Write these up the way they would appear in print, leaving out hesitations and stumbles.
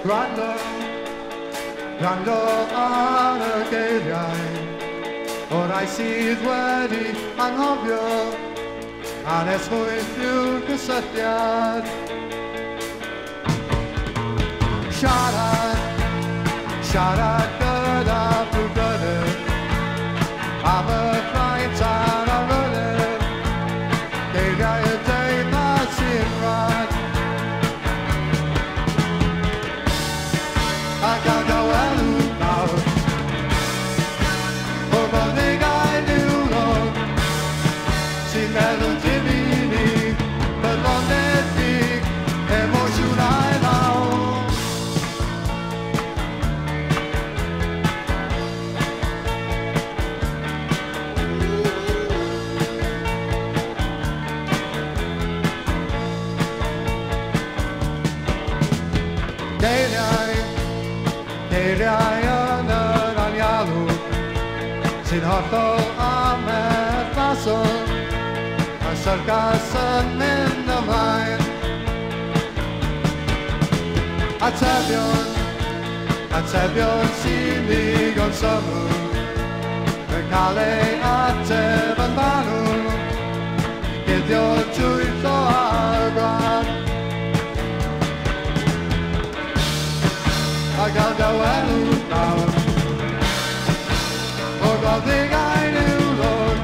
Gwrando ar y geiriau o rai sydd wedi anghofio hanes mwyth yw'r gysylltiad. Siarad gyda pwgrydydd am y ffraint ar y rydydd, geiriau y deyrnas sy'n rhad. A gadael elw nawr o'r bonegau niwlog sy'n meddwl dim i ni bydlonedig emosiwnau lawr. Geiriau yn yr anialw sy'n hollol am effasol a syrgas yn mynd ymlaen. Atebion sy'n ddigon symw yn cael ei ateb yn fanw, guddio trwy'r o arbran. A gadael elw nawr o'r bonegau niwlog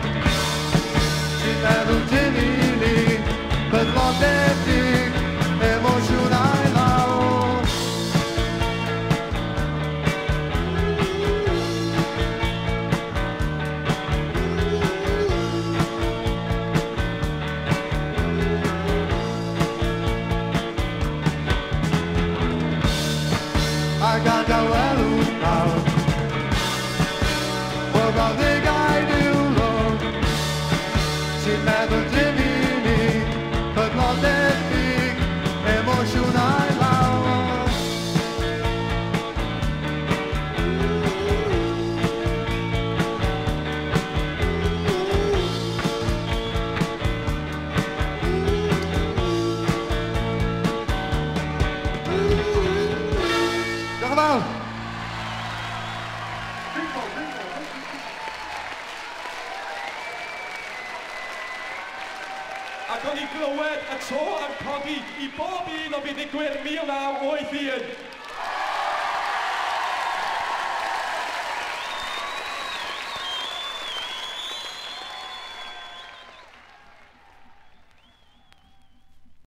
sy'n meddwl dim i ni bydlonedig emosiwnau lawr. A gadael elw nawr o'r bonegau niwlog sy'n meddwl dim i ni bydlonedig emosiwnau lawr. Diolch yn fawr. Ac o'n i glywed y to yn codi i bob un o fuddugwyr 1981.